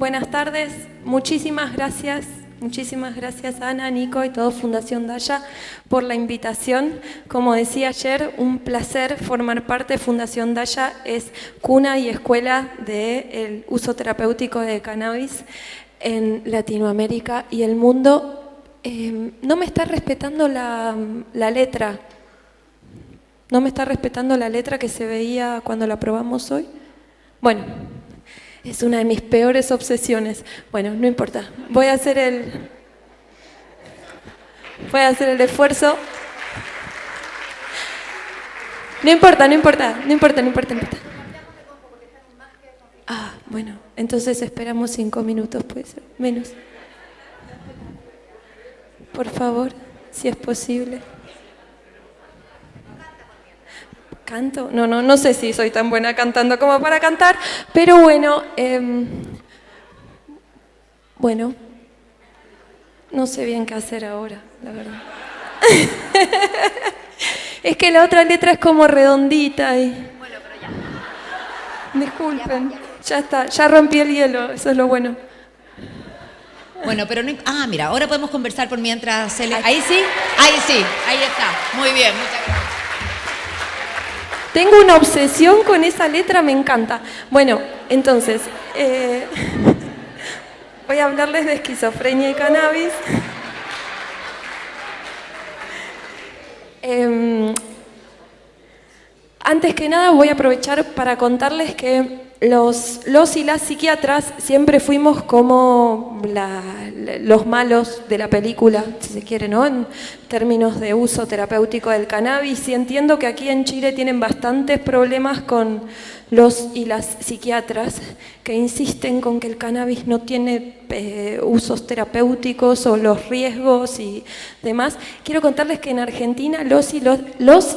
buenas tardes. Muchísimas gracias Ana, Nico y todo Fundación Daya por la invitación. Como decía ayer, un placer formar parte de Fundación Daya. Es cuna y escuela del uso terapéutico de cannabis en Latinoamérica y el mundo. No me está respetando la letra. No me está respetando la letra que se veía cuando la probamos hoy. Bueno, es una de mis peores obsesiones. Bueno, no importa. Voy a hacer el esfuerzo. No importa. Ah, bueno, entonces esperamos 5 minutos, puede ser, menos. Por favor, si es posible. ¿Canto? No sé si soy tan buena cantando como para cantar, pero bueno, no sé bien qué hacer ahora, la verdad. Es que la otra letra es como redondita y... Bueno, pero ya. Disculpen, ya está, ya rompí el hielo, eso es lo bueno. Bueno, pero no... Ah, mira, ahora podemos conversar por mientras se le... Ahí sí, ahí está. Muy bien, muchas gracias. Tengo una obsesión con esa letra, me encanta. Bueno, entonces, voy a hablarles de esquizofrenia y cannabis. Antes que nada voy a aprovechar para contarles que los y las psiquiatras siempre fuimos como los malos de la película, si se quiere, ¿no? En términos de uso terapéutico del cannabis, y entiendo que aquí en Chile tienen bastantes problemas con los y las psiquiatras que insisten con que el cannabis no tiene usos terapéuticos o los riesgos y demás. Quiero contarles que en Argentina los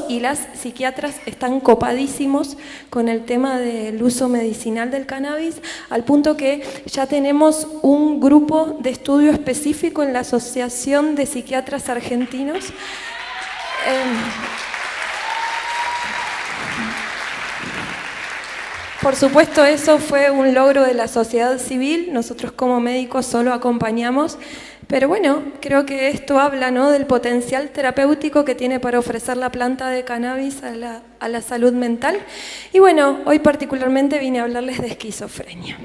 y las psiquiatras están copadísimos con el tema del uso medicinal del cannabis, al punto que ya tenemos un grupo de estudio específico en la Asociación de Psiquiatras Argentinos. Por supuesto, eso fue un logro de la sociedad civil. Nosotros como médicos solo acompañamos. Pero bueno, creo que esto habla, ¿no?, del potencial terapéutico que tiene para ofrecer la planta de cannabis a la salud mental. Y bueno, hoy particularmente vine a hablarles de esquizofrenia.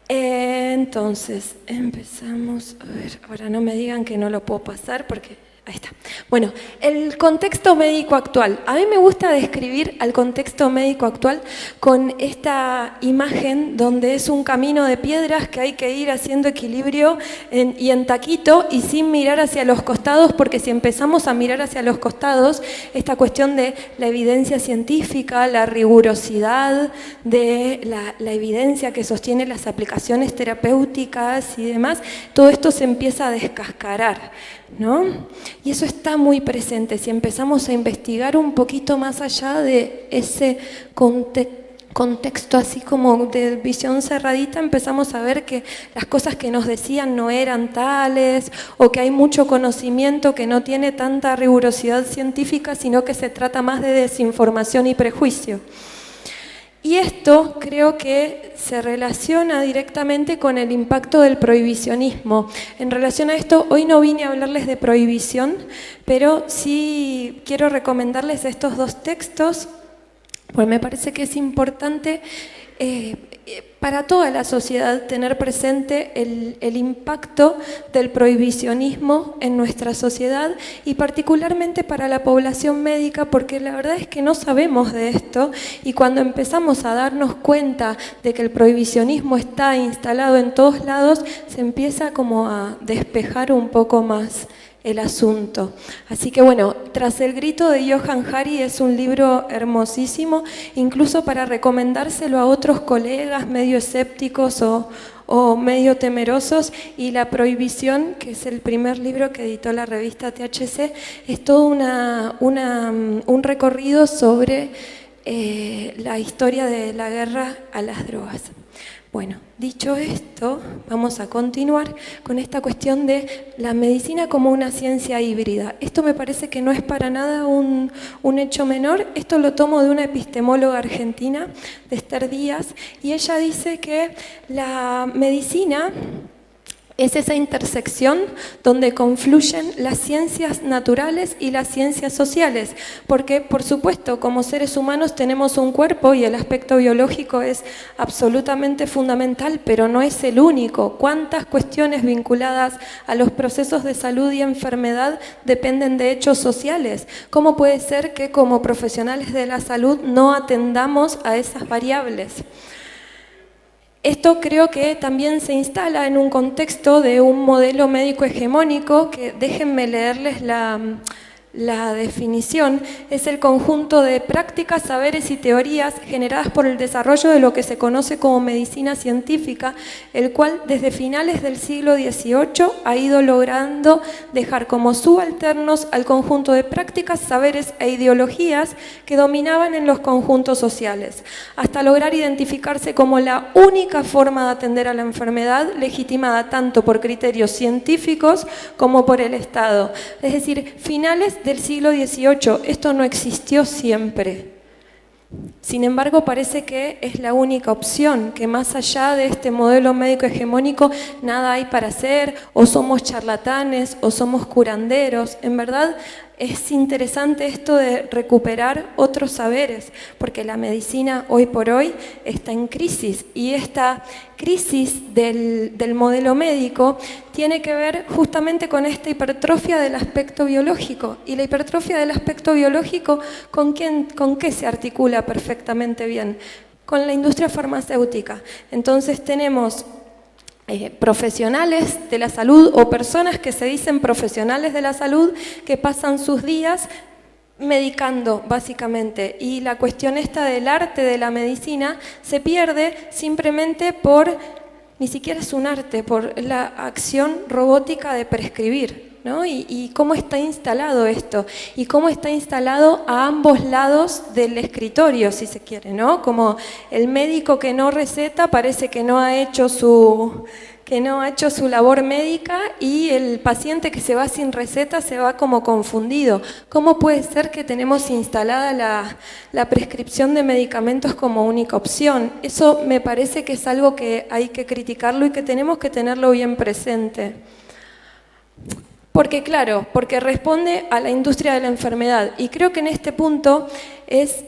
Entonces, empezamos. A ver, ahora no me digan que no lo puedo pasar porque... Ahí está. Bueno, el contexto médico actual. A mí me gusta describir al contexto médico actual con esta imagen donde es un camino de piedras que hay que ir haciendo equilibrio y en taquito y sin mirar hacia los costados, porque si empezamos a mirar hacia los costados, esta cuestión de la evidencia científica, la rigurosidad de la evidencia que sostiene las aplicaciones terapéuticas y demás, todo esto se empieza a descascarar, ¿no? Y eso está muy presente. Si empezamos a investigar un poquito más allá de ese contexto así como de visión cerradita, empezamos a ver que las cosas que nos decían no eran tales, o que hay mucho conocimiento que no tiene tanta rigurosidad científica, sino que se trata más de desinformación y prejuicio. Y esto creo que se relaciona directamente con el impacto del prohibicionismo. En relación a esto, hoy no vine a hablarles de prohibición, pero sí quiero recomendarles estos dos textos, pues me parece que es importante para toda la sociedad tener presente el impacto del prohibicionismo en nuestra sociedad y particularmente para la población médica, porque la verdad es que no sabemos de esto, y cuando empezamos a darnos cuenta de que el prohibicionismo está instalado en todos lados, se empieza como a despejar un poco más el asunto. Así que bueno, Tras el grito de Johann Hari es un libro hermosísimo, incluso para recomendárselo a otros colegas medio escépticos o medio temerosos, y La prohibición, que es el primer libro que editó la revista THC, es todo un recorrido sobre la historia de la guerra a las drogas. Bueno, dicho esto, vamos a continuar con esta cuestión de la medicina como una ciencia híbrida. Esto me parece que no es para nada un hecho menor. Esto lo tomo de una epistemóloga argentina, de Esther Díaz, y ella dice que la medicina es esa intersección donde confluyen las ciencias naturales y las ciencias sociales, porque por supuesto como seres humanos tenemos un cuerpo y el aspecto biológico es absolutamente fundamental, pero no es el único. ¿Cuántas cuestiones vinculadas a los procesos de salud y enfermedad dependen de hechos sociales? ¿Cómo puede ser que como profesionales de la salud no atendamos a esas variables? Esto creo que también se instala en un contexto de un modelo médico hegemónico, que déjenme leerles la definición, es el conjunto de prácticas, saberes y teorías generadas por el desarrollo de lo que se conoce como medicina científica, el cual desde finales del siglo XVIII ha ido logrando dejar como subalternos al conjunto de prácticas, saberes e ideologías que dominaban en los conjuntos sociales, hasta lograr identificarse como la única forma de atender a la enfermedad, legitimada tanto por criterios científicos como por el Estado. Es decir, finales del siglo XVIII, esto no existió siempre. Sin embargo, parece que es la única opción, que más allá de este modelo médico hegemónico nada hay para hacer, o somos charlatanes, o somos curanderos. En verdad, es interesante esto de recuperar otros saberes, porque la medicina hoy por hoy está en crisis, y esta crisis del modelo médico tiene que ver justamente con esta hipertrofia del aspecto biológico. Y la hipertrofia del aspecto biológico, ¿con qué se articula perfectamente bien? Con la industria farmacéutica. Entonces tenemos profesionales de la salud o personas que se dicen profesionales de la salud que pasan sus días medicando, básicamente, y la cuestión esta del arte de la medicina se pierde simplemente por, ni siquiera es un arte, por la acción robótica de prescribir, ¿no? Y cómo está instalado esto, y cómo está instalado a ambos lados del escritorio, si se quiere, ¿no? Como el médico que no receta parece que no ha hecho su labor médica, y el paciente que se va sin receta se va como confundido. ¿Cómo puede ser que tenemos instalada la prescripción de medicamentos como única opción? Eso me parece que es algo que hay que criticarlo y que tenemos que tenerlo bien presente. Porque claro, porque responde a la industria de la enfermedad, y creo que en este punto es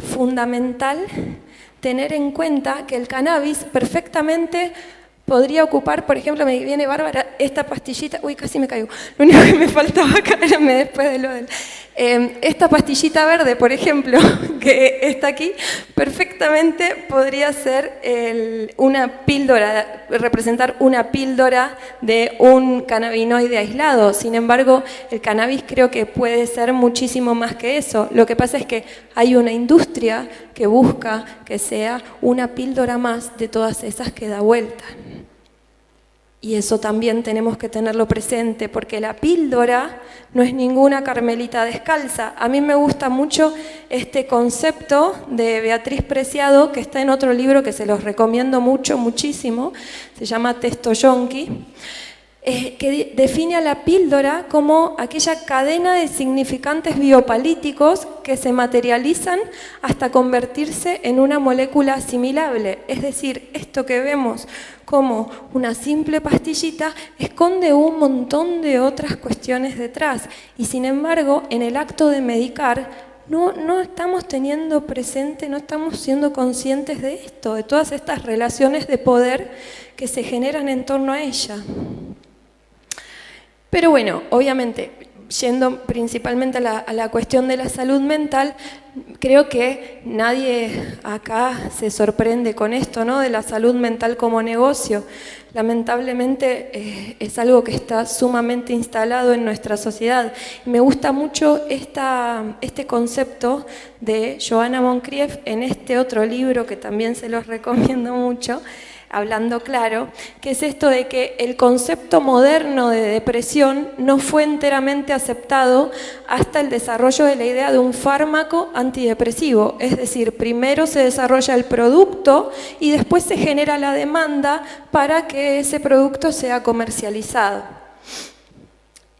fundamental tener en cuenta que el cannabis perfectamente podría ocupar, por ejemplo, me viene bárbara esta pastillita, uy, casi me caigo, lo único que me faltaba caerme después de lo del... esta pastillita verde, por ejemplo, que está aquí, perfectamente podría ser una píldora, representar una píldora de un cannabinoide aislado. Sin embargo, el cannabis creo que puede ser muchísimo más que eso. Lo que pasa es que hay una industria que busca que sea una píldora más de todas esas que da vuelta. Y eso también tenemos que tenerlo presente, porque la píldora no es ninguna Carmelita descalza. A mí me gusta mucho este concepto de Beatriz Preciado, que está en otro libro que se los recomiendo mucho, muchísimo, se llama Testo Yonki, que define a la píldora como aquella cadena de significantes biopalíticos que se materializan hasta convertirse en una molécula asimilable. Es decir, esto que vemos como una simple pastillita esconde un montón de otras cuestiones detrás, y sin embargo, en el acto de medicar, no estamos teniendo presente, no estamos siendo conscientes de esto, de todas estas relaciones de poder que se generan en torno a ella. Pero bueno, obviamente, yendo principalmente a la cuestión de la salud mental, creo que nadie acá se sorprende con esto, ¿no? De la salud mental como negocio. Lamentablemente es algo que está sumamente instalado en nuestra sociedad. Me gusta mucho este concepto de Johanna Moncrief en este otro libro que también se los recomiendo mucho. hablando claro, que es esto de que el concepto moderno de depresión no fue enteramente aceptado hasta el desarrollo de la idea de un fármaco antidepresivo. Es decir, primero se desarrolla el producto y después se genera la demanda para que ese producto sea comercializado.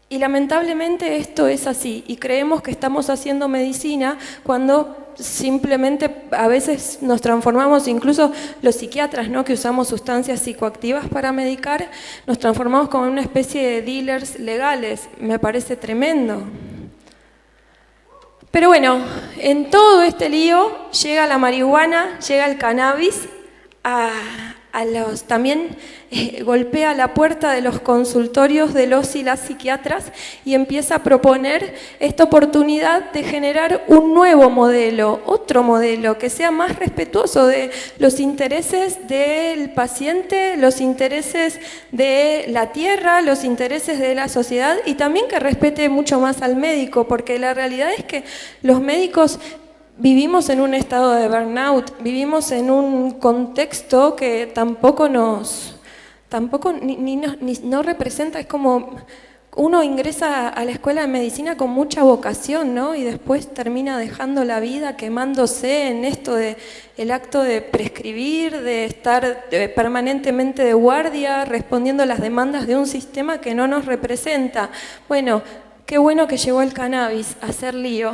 Y lamentablemente esto es así, y creemos que estamos haciendo medicina cuando simplemente a veces nos transformamos, incluso los psiquiatras, ¿no?, que usamos sustancias psicoactivas para medicar, nos transformamos como en una especie de dealers legales. Me parece tremendo. Pero bueno, en todo este lío llega la marihuana, llega el cannabis, también golpea la puerta de los consultorios de los y las psiquiatras y empieza a proponer esta oportunidad de generar un nuevo modelo, otro modelo que sea más respetuoso de los intereses del paciente, los intereses de la tierra, los intereses de la sociedad y también que respete mucho más al médico, porque la realidad es que los médicos vivimos en un estado de burnout, vivimos en un contexto que tampoco no representa, es como uno ingresa a la escuela de medicina con mucha vocación, ¿no? Y después termina dejando la vida, quemándose en esto de el acto de prescribir, de estar permanentemente de guardia, respondiendo a las demandas de un sistema que no nos representa. Bueno, qué bueno que llegó el cannabis a hacer lío.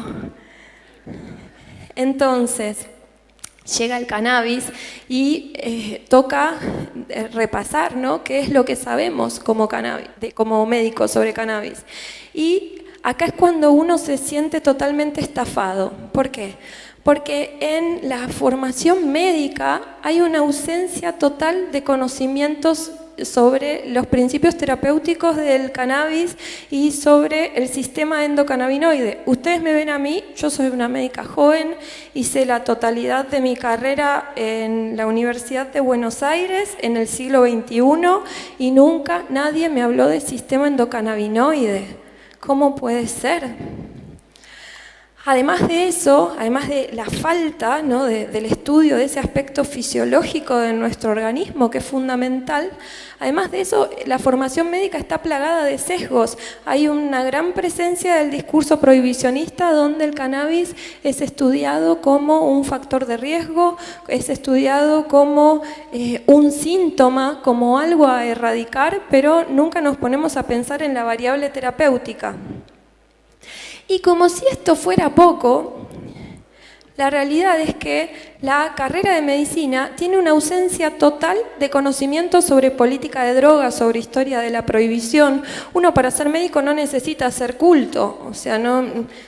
Entonces, llega el cannabis y toca repasar, ¿no?, qué es lo que sabemos como médicos sobre cannabis. Y acá es cuando uno se siente totalmente estafado. ¿Por qué? Porque en la formación médica hay una ausencia total de conocimientos sobre los principios terapéuticos del cannabis y sobre el sistema endocannabinoide. Ustedes me ven a mí, yo soy una médica joven, hice la totalidad de mi carrera en la Universidad de Buenos Aires en el siglo XXI y nunca nadie me habló del sistema endocannabinoide. ¿Cómo puede ser? Además de eso, además de la falta, ¿no?, del estudio de ese aspecto fisiológico de nuestro organismo, que es fundamental, además de eso, la formación médica está plagada de sesgos. Hay una gran presencia del discurso prohibicionista donde el cannabis es estudiado como un factor de riesgo, es estudiado como un síntoma, como algo a erradicar, pero nunca nos ponemos a pensar en la variable terapéutica. Y como si esto fuera poco, la realidad es que la carrera de medicina tiene una ausencia total de conocimiento sobre política de drogas, sobre historia de la prohibición. Uno para ser médico no necesita ser culto, o sea,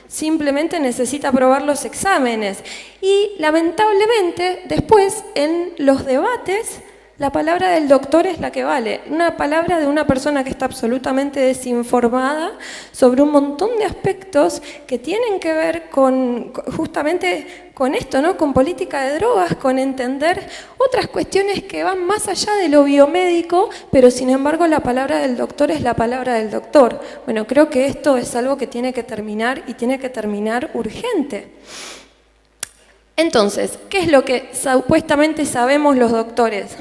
simplemente necesita aprobar los exámenes. Y lamentablemente después en los debates la palabra del doctor es la que vale, una palabra de una persona que está absolutamente desinformada sobre un montón de aspectos que tienen que ver justamente con esto, ¿no?, con política de drogas, con entender otras cuestiones que van más allá de lo biomédico, pero sin embargo la palabra del doctor es la palabra del doctor. Bueno, creo que esto es algo que tiene que terminar y tiene que terminar urgente. Entonces, ¿qué es lo que supuestamente sabemos los doctores?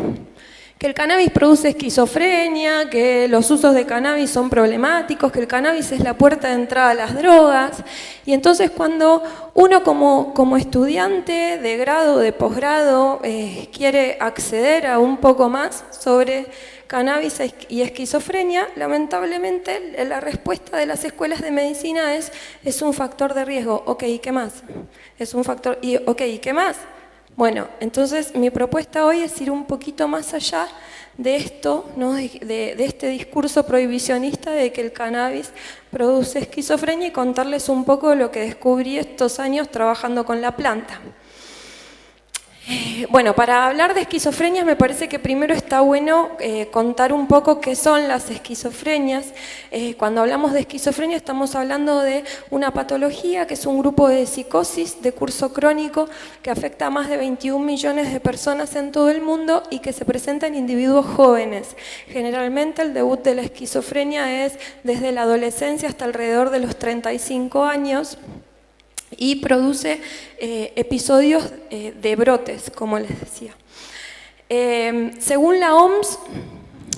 Que el cannabis produce esquizofrenia, que los usos de cannabis son problemáticos, que el cannabis es la puerta de entrada a las drogas. Y entonces cuando uno como estudiante de grado, de posgrado, quiere acceder a un poco más sobre cannabis y esquizofrenia, lamentablemente la respuesta de las escuelas de medicina es un factor de riesgo. Ok, ¿y qué más? Es un factor, ok, ¿y qué más? Bueno, entonces mi propuesta hoy es ir un poquito más allá de esto, ¿no?, de este discurso prohibicionista de que el cannabis produce esquizofrenia y contarles un poco lo que descubrí estos años trabajando con la planta. Bueno, para hablar de esquizofrenias me parece que primero está bueno contar un poco qué son las esquizofrenias. Cuando hablamos de esquizofrenia estamos hablando de una patología que es un grupo de psicosis de curso crónico que afecta a más de 21 millones de personas en todo el mundo y que se presenta en individuos jóvenes. Generalmente el debut de la esquizofrenia es desde la adolescencia hasta alrededor de los 35 años. Y produce episodios de brotes, como les decía. Según la OMS,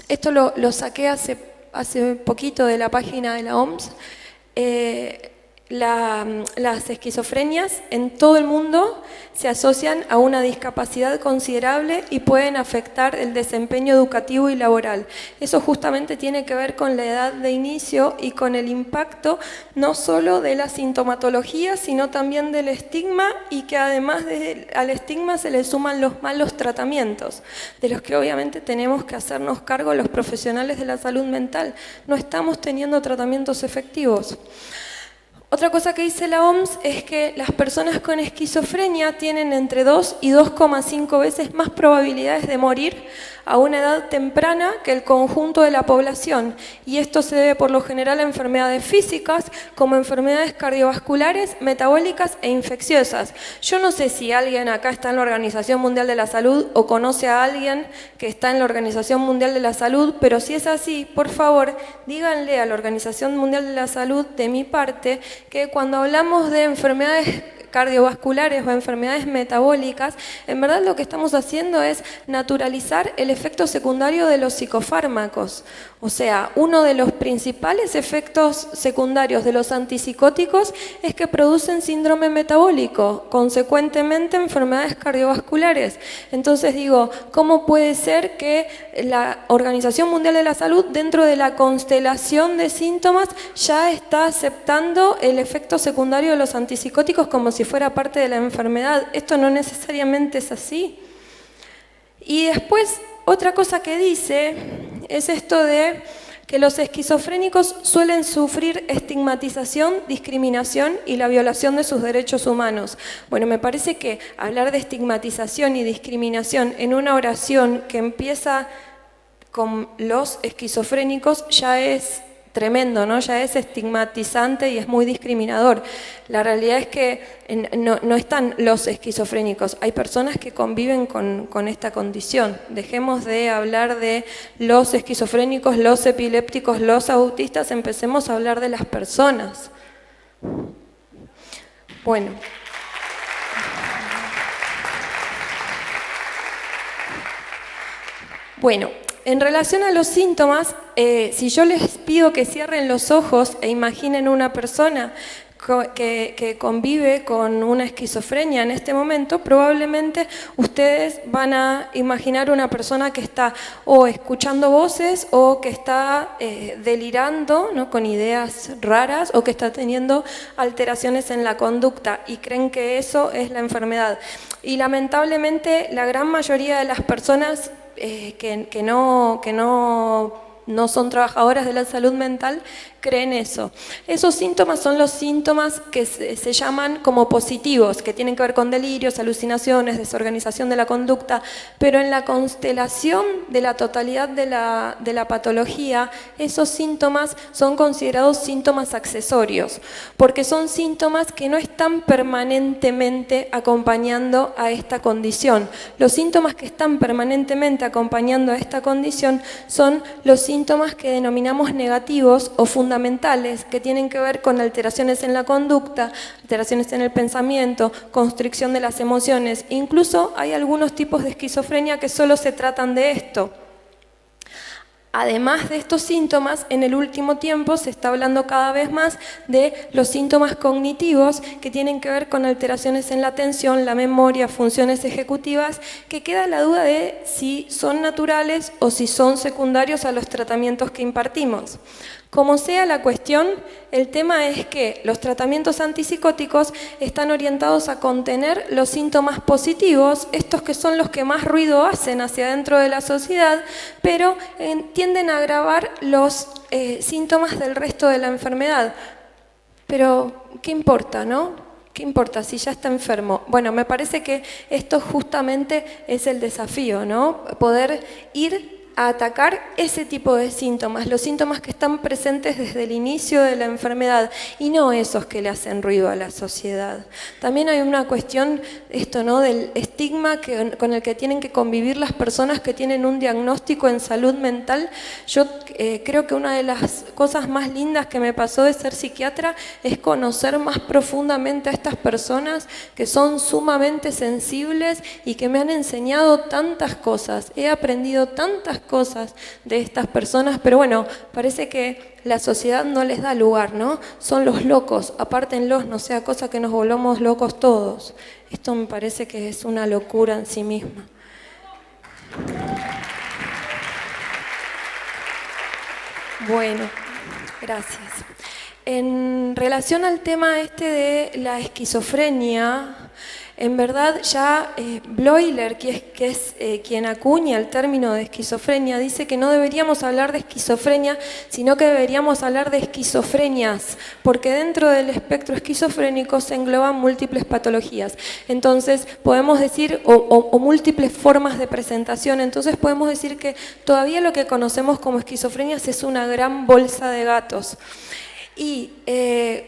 esto lo saqué hace poquito de la página de la OMS, las esquizofrenias en todo el mundo se asocian a una discapacidad considerable y pueden afectar el desempeño educativo y laboral. Eso justamente tiene que ver con la edad de inicio y con el impacto no solo de la sintomatología, sino también del estigma, y que además al estigma se le suman los malos tratamientos, de los que obviamente tenemos que hacernos cargo los profesionales de la salud mental. No estamos teniendo tratamientos efectivos. Otra cosa que dice la OMS es que las personas con esquizofrenia tienen entre 2 y 2,5 veces más probabilidades de morir a una edad temprana que el conjunto de la población, y esto se debe por lo general a enfermedades físicas como enfermedades cardiovasculares, metabólicas e infecciosas. Yo no sé si alguien acá está en la Organización Mundial de la Salud o conoce a alguien que está en la Organización Mundial de la Salud, pero si es así, por favor, díganle a la Organización Mundial de la Salud de mi parte que cuando hablamos de enfermedades cardiovasculares o enfermedades metabólicas, en verdad lo que estamos haciendo es naturalizar el efecto secundario de los psicofármacos. O sea, uno de los principales efectos secundarios de los antipsicóticos es que producen síndrome metabólico, consecuentemente enfermedades cardiovasculares. Entonces digo, ¿cómo puede ser que la Organización Mundial de la Salud, dentro de la constelación de síntomas, ya está aceptando el efecto secundario de los antipsicóticos como si fuera parte de la enfermedad? Esto no necesariamente es así. Y después, otra cosa que dice es esto de que los esquizofrénicos suelen sufrir estigmatización, discriminación y la violación de sus derechos humanos. Bueno, me parece que hablar de estigmatización y discriminación en una oración que empieza con los esquizofrénicos ya es tremendo, ¿no? Ya es estigmatizante y es muy discriminador. La realidad es que no están los esquizofrénicos, hay personas que conviven con esta condición. Dejemos de hablar de los esquizofrénicos, los epilépticos, los autistas, empecemos a hablar de las personas. Bueno. Bueno. En relación a los síntomas, si yo les pido que cierren los ojos e imaginen una persona que convive con una esquizofrenia en este momento, probablemente ustedes van a imaginar una persona que está o escuchando voces o que está delirando, ¿no?, con ideas raras, o que está teniendo alteraciones en la conducta y creen que eso es la enfermedad. Y lamentablemente la gran mayoría de las personas que no son trabajadoras de la salud mental creen eso. Esos síntomas son los síntomas que se llaman como positivos, que tienen que ver con delirios, alucinaciones, desorganización de la conducta, pero en la constelación de la totalidad de la patología, esos síntomas son considerados síntomas accesorios, porque son síntomas que no están permanentemente acompañando a esta condición. Los síntomas que están permanentemente acompañando a esta condición son los síntomas que denominamos negativos o fundamentales, que tienen que ver con alteraciones en la conducta, alteraciones en el pensamiento, constricción de las emociones. Incluso hay algunos tipos de esquizofrenia que solo se tratan de esto. Además de estos síntomas, en el último tiempo se está hablando cada vez más de los síntomas cognitivos que tienen que ver con alteraciones en la atención, la memoria, funciones ejecutivas, que queda la duda de si son naturales o si son secundarios a los tratamientos que impartimos. Como sea la cuestión, el tema es que los tratamientos antipsicóticos están orientados a contener los síntomas positivos, estos que son los que más ruido hacen hacia dentro de la sociedad, pero tienden a agravar los síntomas del resto de la enfermedad. Pero, ¿qué importa, no? ¿Qué importa si ya está enfermo? Bueno, me parece que esto justamente es el desafío, ¿no? Poder ir a atacar ese tipo de síntomas, los síntomas que están presentes desde el inicio de la enfermedad y no esos que le hacen ruido a la sociedad. También hay una cuestión, esto, ¿no?, del estigma con el que tienen que convivir las personas que tienen un diagnóstico en salud mental. Yo creo que una de las cosas más lindas que me pasó de ser psiquiatra es conocer más profundamente a estas personas que son sumamente sensibles y que me han enseñado tantas cosas. He aprendido tantas cosas de estas personas, pero bueno, parece que la sociedad no les da lugar, ¿no? Son los locos, apártenlos, no sea cosa que nos volvamos locos todos. Esto me parece que es una locura en sí misma. Bueno, gracias. En relación al tema este de la esquizofrenia, en verdad ya Bloiler, que es quien acuña el término de esquizofrenia, dice que no deberíamos hablar de esquizofrenia, sino que deberíamos hablar de esquizofrenias, porque dentro del espectro esquizofrénico se engloban múltiples patologías. Entonces podemos decir, o múltiples formas de presentación, entonces podemos decir que todavía lo que conocemos como esquizofrenias es una gran bolsa de gatos. Y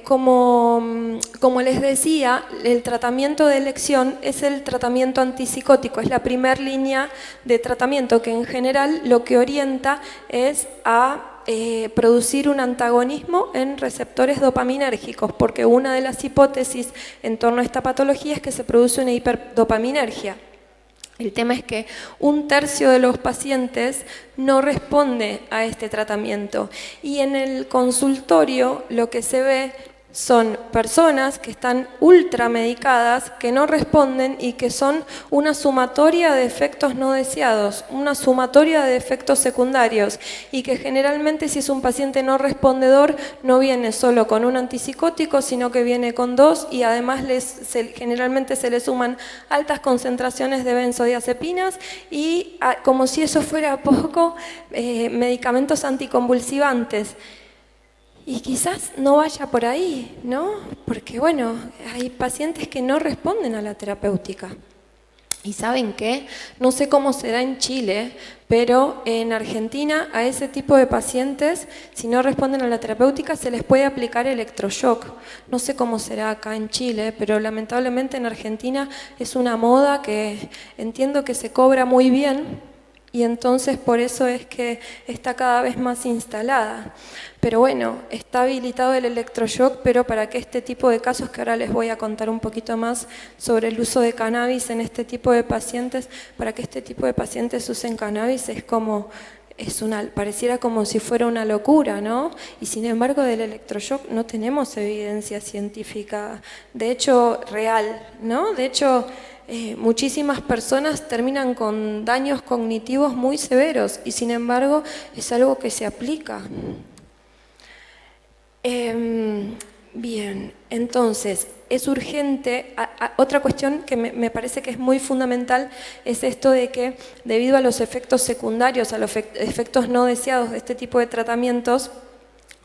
como les decía, el tratamiento de elección es el tratamiento antipsicótico, es la primera línea de tratamiento que en general lo que orienta es a producir un antagonismo en receptores dopaminérgicos, porque una de las hipótesis en torno a esta patología es que se produce una hiperdopaminergia. El tema es que 1/3 de los pacientes no responde a este tratamiento y en el consultorio lo que se ve son personas que están ultramedicadas, que no responden y que son una sumatoria de efectos no deseados, una sumatoria de efectos secundarios y que generalmente si es un paciente no respondedor no viene solo con un antipsicótico, sino que viene con 2 y además generalmente se le suman altas concentraciones de benzodiazepinas y, como si eso fuera poco, medicamentos anticonvulsivantes. Y quizás no vaya por ahí, ¿no? Porque bueno, hay pacientes que no responden a la terapéutica. ¿Y saben qué? No sé cómo será en Chile, pero en Argentina a ese tipo de pacientes, si no responden a la terapéutica, se les puede aplicar electroshock. No sé cómo será acá en Chile, pero lamentablemente en Argentina es una moda que entiendo que se cobra muy bien y entonces por eso es que está cada vez más instalada. Pero bueno, está habilitado el electroshock, pero para que este tipo de casos, que ahora les voy a contar un poquito más sobre el uso de cannabis en este tipo de pacientes, para que este tipo de pacientes usen cannabis pareciera como si fuera una locura, ¿no? Y sin embargo del electroshock no tenemos evidencia científica, de hecho real, ¿no? De hecho, muchísimas personas terminan con daños cognitivos muy severos y sin embargo es algo que se aplica. Bien, entonces es urgente. Otra cuestión que me parece que es muy fundamental es esto de que debido a los efectos secundarios, a los efectos no deseados de este tipo de tratamientos,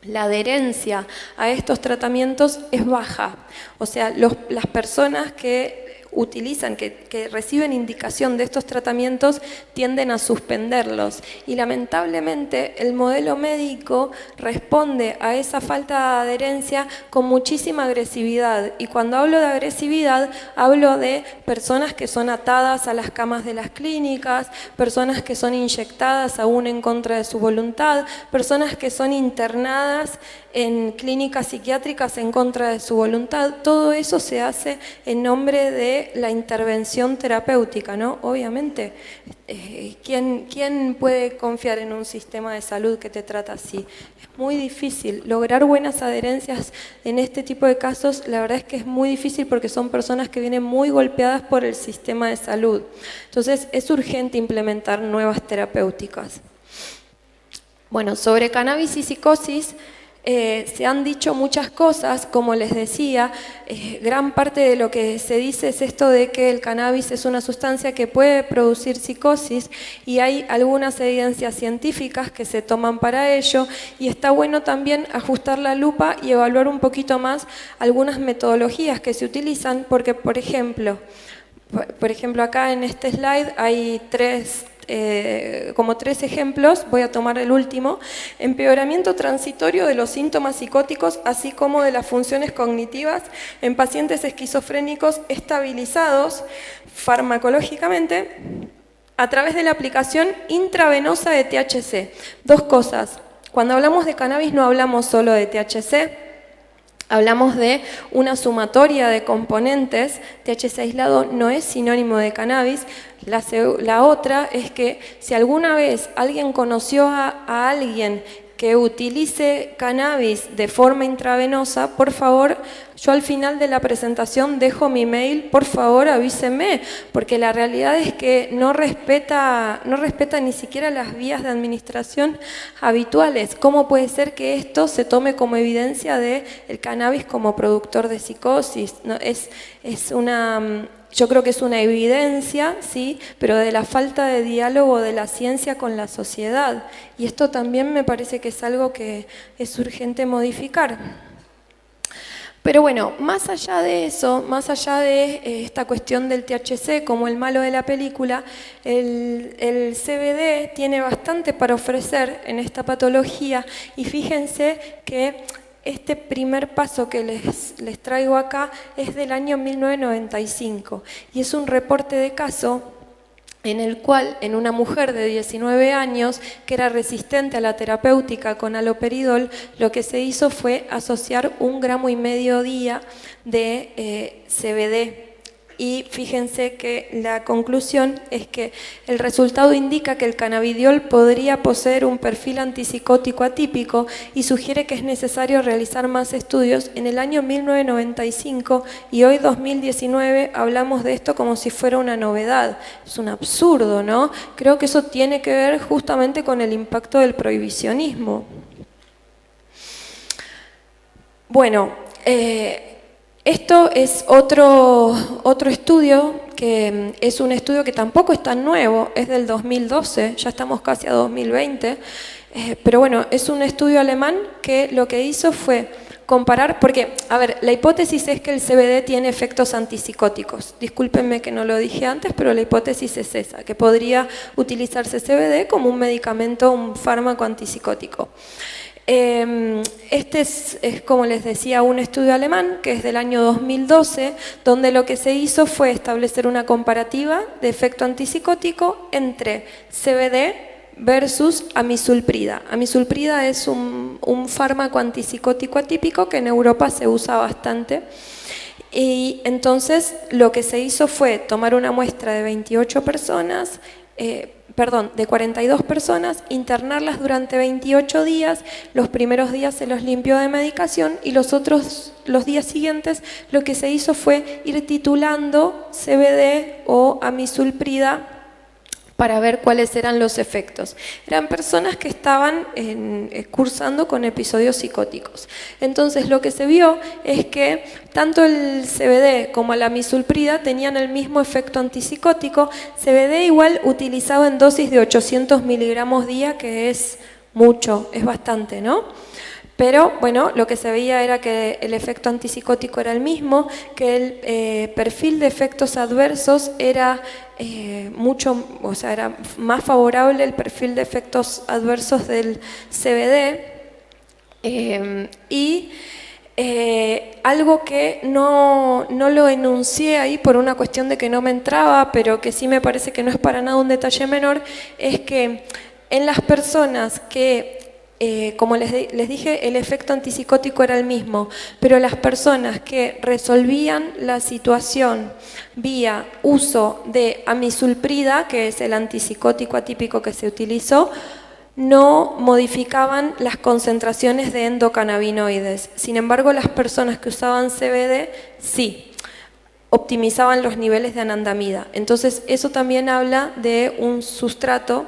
la adherencia a estos tratamientos es baja. O sea, las personas que utilizan, que reciben indicación de estos tratamientos tienden a suspenderlos y lamentablemente el modelo médico responde a esa falta de adherencia con muchísima agresividad y cuando hablo de agresividad hablo de personas que son atadas a las camas de las clínicas, personas que son inyectadas aún en contra de su voluntad, personas que son internadas en clínicas psiquiátricas en contra de su voluntad. Todo eso se hace en nombre de la intervención terapéutica, ¿no? Obviamente, ¿quién puede confiar en un sistema de salud que te trata así? Es muy difícil. Lograr buenas adherencias en este tipo de casos, la verdad es que es muy difícil porque son personas que vienen muy golpeadas por el sistema de salud. Entonces, es urgente implementar nuevas terapéuticas. Bueno, sobre cannabis y psicosis, se han dicho muchas cosas, como les decía, gran parte de lo que se dice es esto de que el cannabis es una sustancia que puede producir psicosis y hay algunas evidencias científicas que se toman para ello y está bueno también ajustar la lupa y evaluar un poquito más algunas metodologías que se utilizan porque, por ejemplo, acá en este slide hay tres como 3 ejemplos, voy a tomar el último: empeoramiento transitorio de los síntomas psicóticos, así como de las funciones cognitivas en pacientes esquizofrénicos estabilizados farmacológicamente a través de la aplicación intravenosa de THC. 2 cosas. Cuando hablamos de cannabis no hablamos solo de THC, hablamos de una sumatoria de componentes. THC aislado no es sinónimo de cannabis. La otra es que si alguna vez alguien conoció a alguien que utilice cannabis de forma intravenosa, por favor, yo al final de la presentación dejo mi mail, por favor avísenme, porque la realidad es que no respeta ni siquiera las vías de administración habituales. ¿Cómo puede ser que esto se tome como evidencia de el cannabis como productor de psicosis? No, yo creo que es una evidencia, sí, pero de la falta de diálogo de la ciencia con la sociedad. Y esto también me parece que es algo que es urgente modificar. Pero bueno, más allá de eso, más allá de esta cuestión del THC como el malo de la película, el CBD tiene bastante para ofrecer en esta patología, y fíjense que este primer paso que les traigo acá es del año 1995 y es un reporte de caso en el cual en una mujer de 19 años que era resistente a la terapéutica con haloperidol, lo que se hizo fue asociar 1,5 gramos día de CBD. Y fíjense que la conclusión es que el resultado indica que el cannabidiol podría poseer un perfil antipsicótico atípico y sugiere que es necesario realizar más estudios. En el año 1995 y hoy 2019 hablamos de esto como si fuera una novedad. Es un absurdo, ¿no? Creo que eso tiene que ver justamente con el impacto del prohibicionismo. Bueno, esto es otro estudio, que es un estudio que tampoco es tan nuevo, es del 2012, ya estamos casi a 2020, pero bueno, es un estudio alemán que lo que hizo fue comparar, porque, a ver, la hipótesis es que el CBD tiene efectos antipsicóticos. Discúlpenme que no lo dije antes, pero la hipótesis es esa, que podría utilizarse CBD como un medicamento, un fármaco antipsicótico. Este es, como les decía, un estudio alemán que es del año 2012, donde lo que se hizo fue establecer una comparativa de efecto antipsicótico entre CBD versus amisulprida. Amisulprida es un fármaco antipsicótico atípico que en Europa se usa bastante. Y entonces lo que se hizo fue tomar una muestra de 28 personas, de 42 personas, internarlas durante 28 días, los primeros días se los limpió de medicación y los días siguientes lo que se hizo fue ir titulando CBD o amisulprida para ver cuáles eran los efectos. Eran personas que estaban cursando con episodios psicóticos. Entonces lo que se vio es que tanto el CBD como la amisulprida tenían el mismo efecto antipsicótico. CBD igual utilizado en dosis de 800 miligramos día, que es mucho, es bastante, ¿no? Pero bueno, lo que se veía era que el efecto antipsicótico era el mismo, que el perfil de efectos adversos era era más favorable el perfil de efectos adversos del CBD. Algo que no lo enuncié ahí por una cuestión de que no me entraba, pero que sí me parece que no es para nada un detalle menor, es que en las personas que como les dije, el efecto antipsicótico era el mismo, pero las personas que resolvían la situación vía uso de amisulprida, que es el antipsicótico atípico que se utilizó, no modificaban las concentraciones de endocannabinoides. Sin embargo, las personas que usaban CBD, sí, optimizaban los niveles de anandamida. Entonces, eso también habla de un sustrato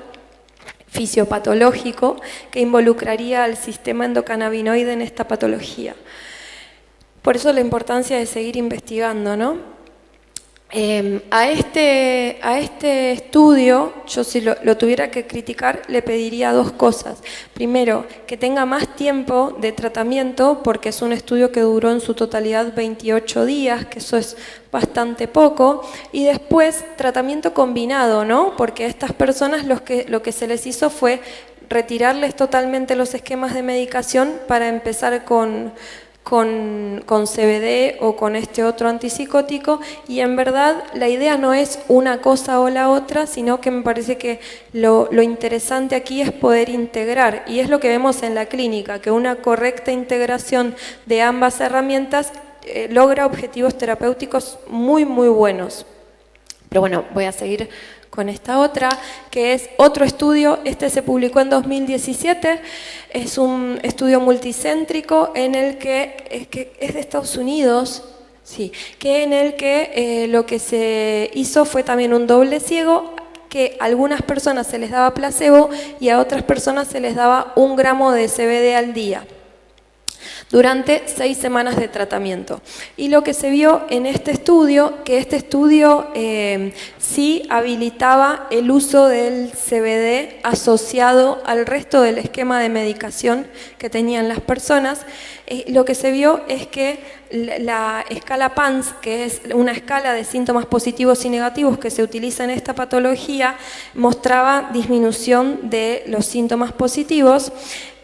fisiopatológico que involucraría al sistema endocannabinoide en esta patología. Por eso la importancia de seguir investigando, ¿no? A este estudio, yo si lo tuviera que criticar, le pediría dos cosas. Primero, que tenga más tiempo de tratamiento, porque es un estudio que duró en su totalidad 28 días, que eso es bastante poco. Y después, tratamiento combinado, ¿no? Porque a estas personas lo que se les hizo fue retirarles totalmente los esquemas de medicación para empezar con CBD o con este otro antipsicótico, y en verdad la idea no es una cosa o la otra, sino que me parece que lo interesante aquí es poder integrar, y es lo que vemos en la clínica, que una correcta integración de ambas herramientas logra objetivos terapéuticos muy muy buenos. Pero bueno, voy a seguir con esta otra, que es otro estudio. Este se publicó en 2017, es un estudio multicéntrico en el que es de Estados Unidos, sí, que en el que lo que se hizo fue también un doble ciego, que a algunas personas se les daba placebo y a otras personas se les daba 1 gramo de CBD al día durante 6 semanas de tratamiento. Y lo que se vio en este estudio, que este estudio sí habilitaba el uso del CBD asociado al resto del esquema de medicación que tenían las personas. Lo que se vio es que la escala PANSS, que es una escala de síntomas positivos y negativos que se utiliza en esta patología, mostraba disminución de los síntomas positivos,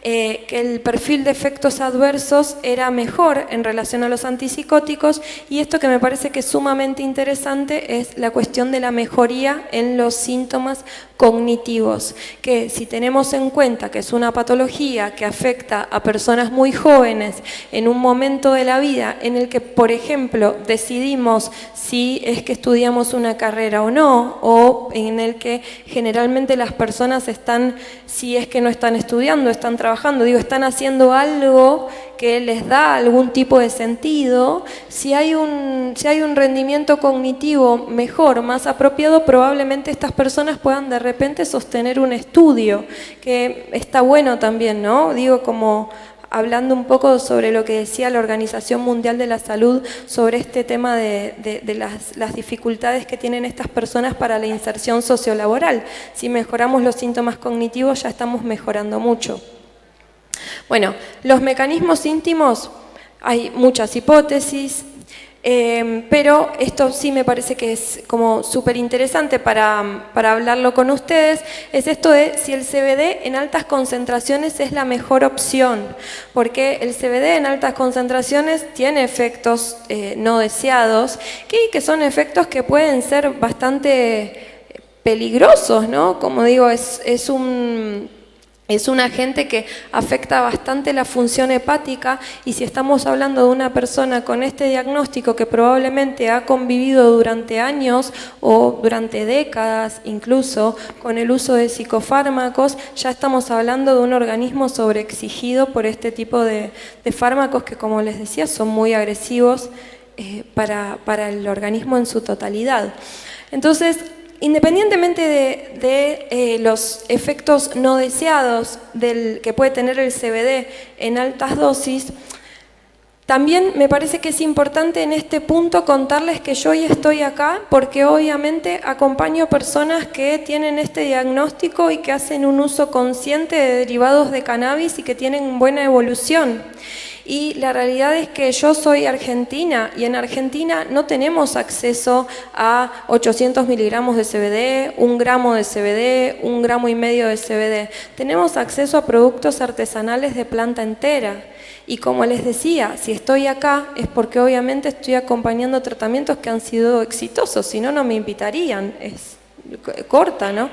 que el perfil de efectos adversos era mejor en relación a los antipsicóticos, y esto que me parece que es sumamente interesante es la cuestión de la mejoría en los síntomas cognitivos, que si tenemos en cuenta que es una patología que afecta a personas muy jóvenes en un momento de la vida en el que, por ejemplo, decidimos si es que estudiamos una carrera o no, o en el que generalmente las personas están, si es que no están estudiando, están trabajando, están haciendo algo que les da algún tipo de sentido, si hay un rendimiento cognitivo mejor, más apropiado, probablemente estas personas puedan de repente sostener un estudio, que está bueno también, ¿no? Como hablando un poco sobre lo que decía la Organización Mundial de la Salud sobre este tema de las dificultades que tienen estas personas para la inserción sociolaboral. Si mejoramos los síntomas cognitivos ya estamos mejorando mucho. Bueno, los mecanismos íntimos, hay muchas hipótesis, pero esto sí me parece que es como súper interesante para hablarlo con ustedes, es esto de si el CBD en altas concentraciones es la mejor opción, porque el CBD en altas concentraciones tiene efectos no deseados, que son efectos que pueden ser bastante peligrosos, ¿no? Como digo, es un agente que afecta bastante la función hepática, y si estamos hablando de una persona con este diagnóstico que probablemente ha convivido durante años o durante décadas incluso con el uso de psicofármacos, ya estamos hablando de un organismo sobreexigido por este tipo de fármacos que, como les decía, son muy agresivos para el organismo en su totalidad. Entonces, independientemente de los efectos no deseados que puede tener el CBD en altas dosis, también me parece que es importante en este punto contarles que yo hoy estoy acá porque obviamente acompaño personas que tienen este diagnóstico y que hacen un uso consciente de derivados de cannabis y que tienen buena evolución. Y la realidad es que yo soy argentina y en Argentina no tenemos acceso a 800 miligramos de CBD, 1 gramo de CBD, 1,5 gramos de CBD. Tenemos acceso a productos artesanales de planta entera. Y como les decía, si estoy acá es porque obviamente estoy acompañando tratamientos que han sido exitosos, si no, no me invitarían. Es corta, ¿no?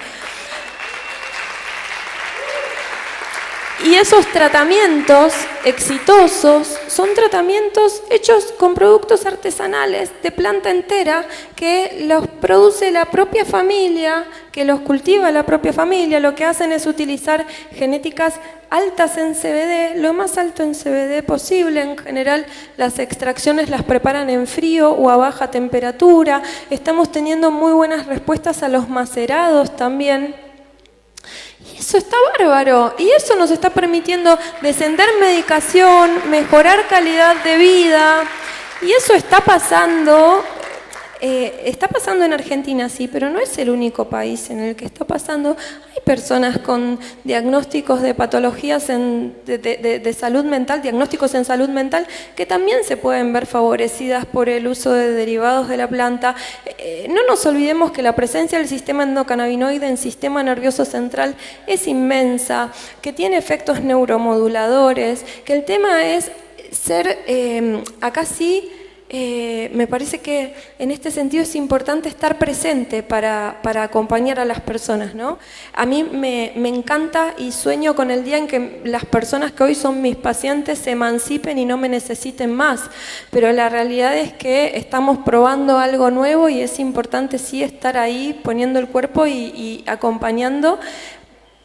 Y esos tratamientos exitosos son tratamientos hechos con productos artesanales de planta entera que los produce la propia familia, que los cultiva la propia familia. Lo que hacen es utilizar genéticas altas en CBD, lo más alto en CBD posible. En general las extracciones las preparan en frío o a baja temperatura. Estamos teniendo muy buenas respuestas a los macerados también. Y eso está bárbaro, y eso nos está permitiendo descender medicación, mejorar calidad de vida, y eso está pasando está pasando en Argentina, sí, pero no es el único país en el que está pasando. Hay personas con diagnósticos de patologías de salud mental, diagnósticos en salud mental, que también se pueden ver favorecidas por el uso de derivados de la planta. No nos olvidemos que la presencia del sistema endocannabinoide en sistema nervioso central es inmensa, que tiene efectos neuromoduladores, que el tema es ser, acá sí, me parece que en este sentido es importante estar presente para acompañar a las personas, ¿no? A mí me encanta y sueño con el día en que las personas que hoy son mis pacientes se emancipen y no me necesiten más, pero la realidad es que estamos probando algo nuevo y es importante sí estar ahí poniendo el cuerpo y acompañando.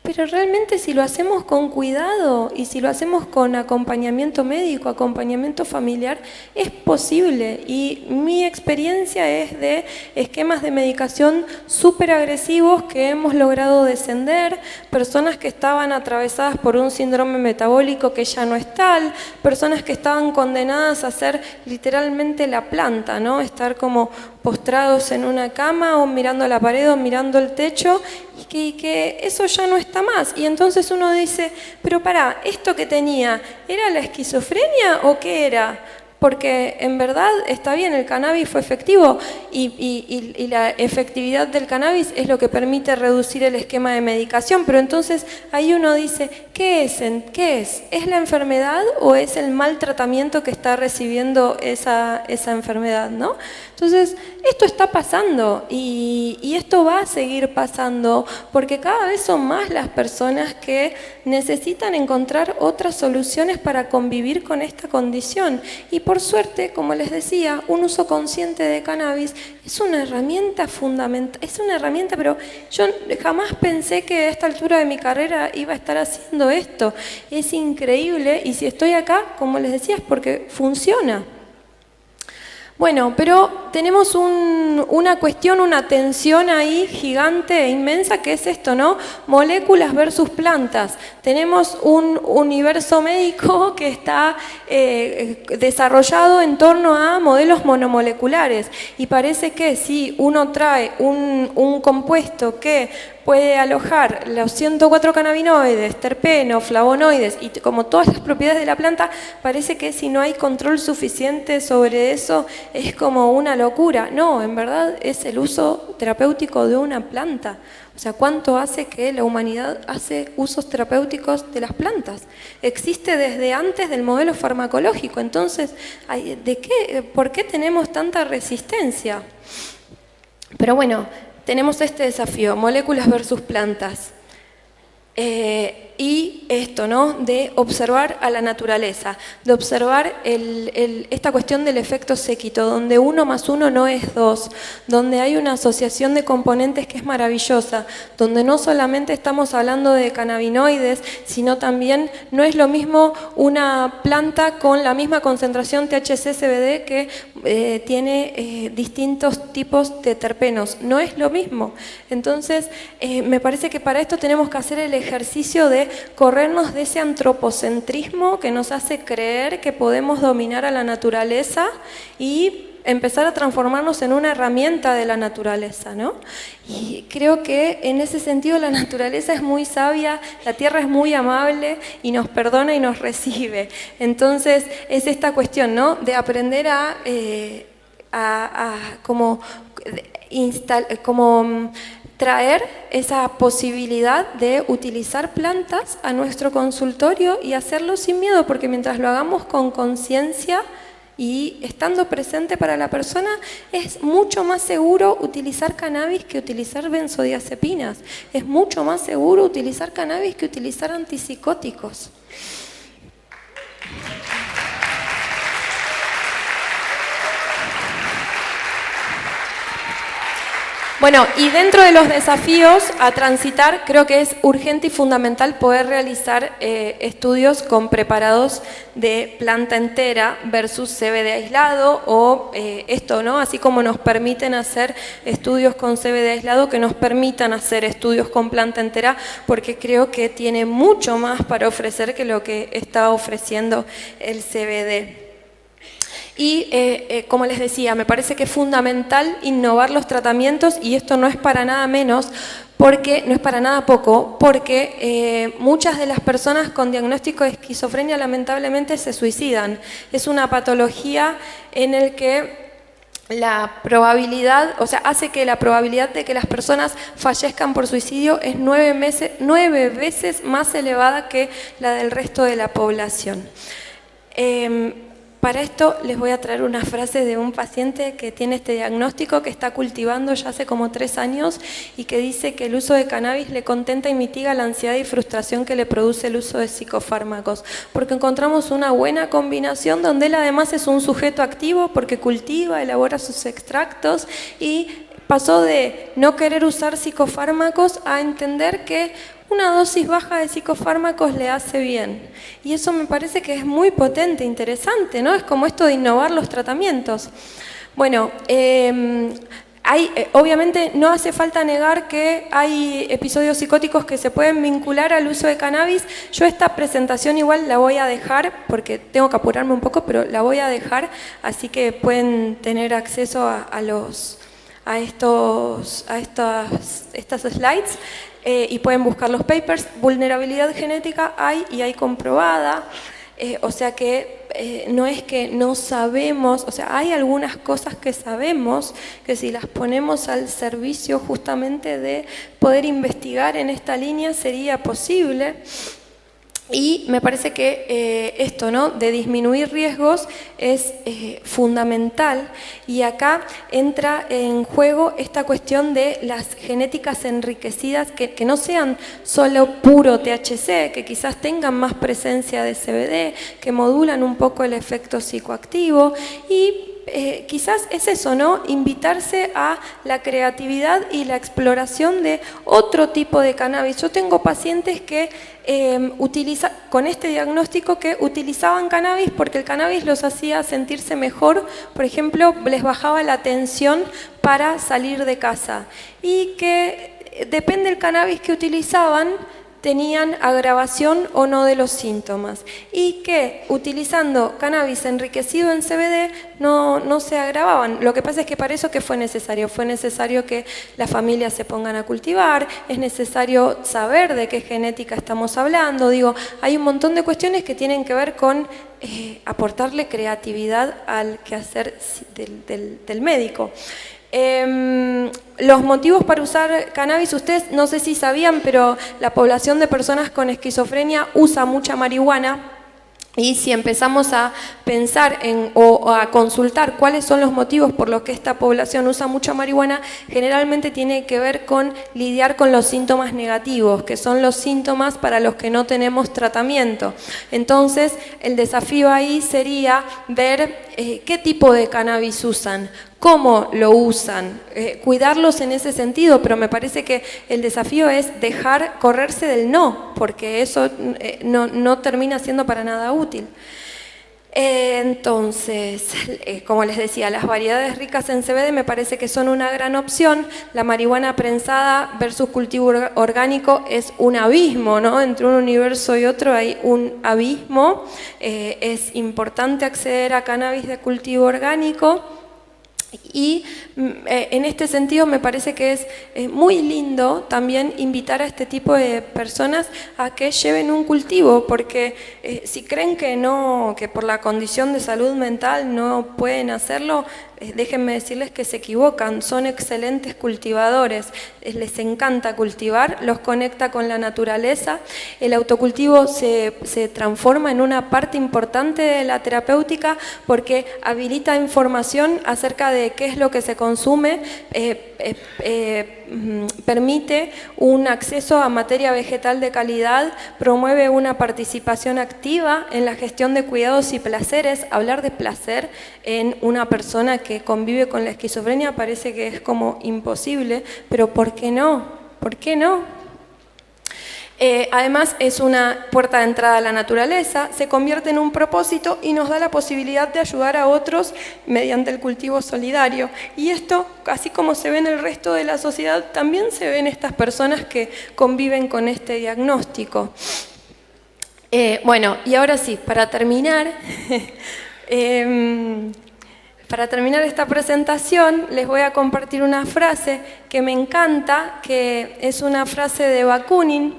Pero realmente si lo hacemos con cuidado y si lo hacemos con acompañamiento médico, acompañamiento familiar, es posible. Y mi experiencia es de esquemas de medicación súper agresivos que hemos logrado descender, personas que estaban atravesadas por un síndrome metabólico que ya no es tal, personas que estaban condenadas a ser literalmente la planta, ¿no? Estar como postrados en una cama o mirando a la pared o mirando el techo y que eso ya no está más. Y entonces uno dice, pero pará, ¿esto que tenía era la esquizofrenia o qué era? Porque en verdad está bien, el cannabis fue efectivo y la efectividad del cannabis es lo que permite reducir el esquema de medicación, pero entonces ahí uno dice, ¿qué es? ¿Es la enfermedad o es el mal tratamiento que está recibiendo esa enfermedad, ¿no? Entonces, esto está pasando y esto va a seguir pasando porque cada vez son más las personas que necesitan encontrar otras soluciones para convivir con esta condición. Y por suerte, como les decía, un uso consciente de cannabis es una herramienta fundamental, es una herramienta, pero yo jamás pensé que a esta altura de mi carrera iba a estar haciendo esto. Es increíble y si estoy acá, como les decía, es porque funciona. Bueno, pero tenemos una cuestión, una tensión ahí gigante e inmensa que es esto, ¿no? Moléculas versus plantas. Tenemos un universo médico que está desarrollado en torno a modelos monomoleculares y parece que si uno trae un compuesto que puede alojar los 104 cannabinoides, terpenos, flavonoides y como todas las propiedades de la planta, parece que si no hay control suficiente sobre eso es como una locura. No, en verdad es el uso terapéutico de una planta. O sea, ¿cuánto hace que la humanidad hace usos terapéuticos de las plantas? Existe desde antes del modelo farmacológico. Entonces, ¿por qué tenemos tanta resistencia? Pero bueno, tenemos este desafío, moléculas versus plantas. Y esto, ¿no? De observar a la naturaleza, de observar esta cuestión del efecto séquito, donde 1 más 1 no es 2, donde hay una asociación de componentes que es maravillosa, donde no solamente estamos hablando de cannabinoides, sino también no es lo mismo una planta con la misma concentración THC-CBD que tiene distintos tipos de terpenos, no es lo mismo. Entonces, me parece que para esto tenemos que hacer el ejercicio de corrernos de ese antropocentrismo que nos hace creer que podemos dominar a la naturaleza y empezar a transformarnos en una herramienta de la naturaleza, ¿no? Y creo que en ese sentido la naturaleza es muy sabia, la tierra es muy amable y nos perdona y nos recibe. Entonces es esta cuestión, ¿no? De aprender como traer esa posibilidad de utilizar plantas a nuestro consultorio y hacerlo sin miedo, porque mientras lo hagamos con conciencia y estando presente para la persona, es mucho más seguro utilizar cannabis que utilizar benzodiazepinas. Es mucho más seguro utilizar cannabis que utilizar antipsicóticos. Bueno, y dentro de los desafíos a transitar, creo que es urgente y fundamental poder realizar estudios con preparados de planta entera versus CBD aislado o esto, ¿no? Así como nos permiten hacer estudios con CBD aislado, que nos permitan hacer estudios con planta entera, porque creo que tiene mucho más para ofrecer que lo que está ofreciendo el CBD. Y como les decía, me parece que es fundamental innovar los tratamientos, y esto no es para nada menos, porque no es para nada poco, porque muchas de las personas con diagnóstico de esquizofrenia lamentablemente se suicidan. Es una patología en el que la probabilidad, o sea, hace que la probabilidad de que las personas fallezcan por suicidio es 9 veces más elevada que la del resto de la población. Para esto les voy a traer una frase de un paciente que tiene este diagnóstico, que está cultivando ya hace como 3 años y que dice que el uso de cannabis le contenta y mitiga la ansiedad y frustración que le produce el uso de psicofármacos, porque encontramos una buena combinación donde él además es un sujeto activo porque cultiva, elabora sus extractos y pasó de no querer usar psicofármacos a entender que una dosis baja de psicofármacos le hace bien. Y eso me parece que es muy potente, interesante, ¿no? Es como esto de innovar los tratamientos. Bueno, obviamente no hace falta negar que hay episodios psicóticos que se pueden vincular al uso de cannabis. Yo esta presentación igual la voy a dejar, porque tengo que apurarme un poco, pero la voy a dejar, así que pueden tener acceso a estas slides. Y pueden buscar los papers. Vulnerabilidad genética hay y hay comprobada, o sea que no es que no sabemos, o sea, hay algunas cosas que sabemos que si las ponemos al servicio justamente de poder investigar en esta línea sería posible. Y me parece que esto, ¿no?, de disminuir riesgos es fundamental, y acá entra en juego esta cuestión de las genéticas enriquecidas que no sean solo puro THC, que quizás tengan más presencia de CBD, que modulan un poco el efecto psicoactivo y quizás es eso, ¿no?, invitarse a la creatividad y la exploración de otro tipo de cannabis. Yo tengo pacientes que con este diagnóstico que utilizaban cannabis porque el cannabis los hacía sentirse mejor, por ejemplo, les bajaba la tensión para salir de casa, y que depende del cannabis que utilizaban, tenían agravación o no de los síntomas, y que utilizando cannabis enriquecido en CBD no se agravaban. Lo que pasa es que para eso, ¿qué fue necesario? Fue necesario que las familias se pongan a cultivar, es necesario saber de qué genética estamos hablando. Digo, hay un montón de cuestiones que tienen que ver con aportarle creatividad al quehacer del médico. Los motivos para usar cannabis, ustedes no sé si sabían, pero la población de personas con esquizofrenia usa mucha marihuana. Y si empezamos a pensar o a consultar cuáles son los motivos por los que esta población usa mucha marihuana, generalmente tiene que ver con lidiar con los síntomas negativos, que son los síntomas para los que no tenemos tratamiento. Entonces, el desafío ahí sería ver qué tipo de cannabis usan, cómo lo usan, cuidarlos en ese sentido, pero me parece que el desafío es dejar correrse del no, porque eso no termina siendo para nada útil. Entonces, como les decía, las variedades ricas en CBD me parece que son una gran opción. La marihuana prensada versus cultivo orgánico es un abismo, ¿no? Entre un universo y otro hay un abismo. Es importante acceder a cannabis de cultivo orgánico. Y en este sentido me parece que es muy lindo también invitar a este tipo de personas a que lleven un cultivo, porque si creen que por la condición de salud mental no pueden hacerlo, déjenme decirles que se equivocan. Son excelentes cultivadores, les encanta cultivar, los conecta con la naturaleza. El autocultivo se transforma en una parte importante de la terapéutica porque habilita información acerca de qué es lo que se consume, permite un acceso a materia vegetal de calidad, promueve una participación activa en la gestión de cuidados y placeres. Hablar de placer en una persona que convive con la esquizofrenia parece que es como imposible, pero ¿por qué no? ¿Por qué no? Además es una puerta de entrada a la naturaleza, se convierte en un propósito y nos da la posibilidad de ayudar a otros mediante el cultivo solidario. Y esto, así como se ve en el resto de la sociedad, también se ve en estas personas que conviven con este diagnóstico. Bueno, y ahora sí, para terminar, Para terminar esta presentación, les voy a compartir una frase que me encanta, que es una frase de Bakunin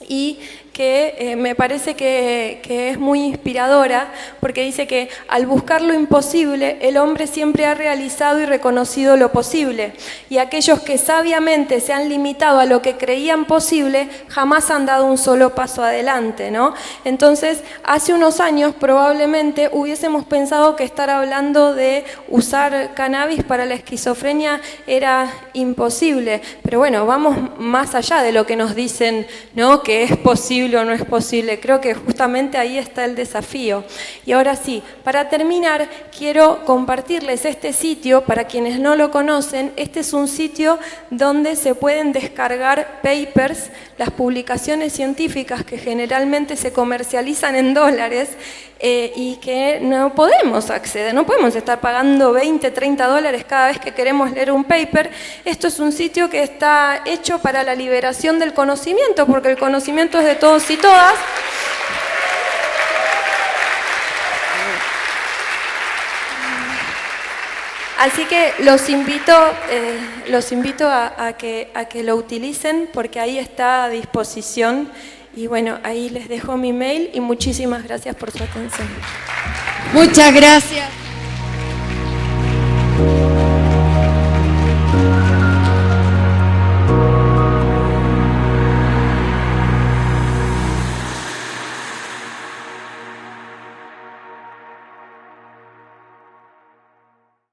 y que me parece que es muy inspiradora, porque dice que al buscar lo imposible, el hombre siempre ha realizado y reconocido lo posible, y aquellos que sabiamente se han limitado a lo que creían posible, jamás han dado un solo paso adelante, ¿no? Entonces, hace unos años probablemente hubiésemos pensado que estar hablando de usar cannabis para la esquizofrenia era imposible, pero bueno, vamos más allá de lo que nos dicen, ¿no? Que es posible o no es posible. Creo que justamente ahí está el desafío. Y ahora sí, para terminar, quiero compartirles este sitio, para quienes no lo conocen. Este es un sitio donde se pueden descargar papers, las publicaciones científicas que generalmente se comercializan en dólares y que no podemos acceder, no podemos estar pagando 20, 30 dólares cada vez que queremos leer un paper. Esto es un sitio que está hecho para la liberación del conocimiento, porque el conocimiento es de todos y todas. Así que los invito a que lo utilicen, porque ahí está a disposición. Y bueno, ahí les dejo mi mail y muchísimas gracias por su atención. Muchas gracias.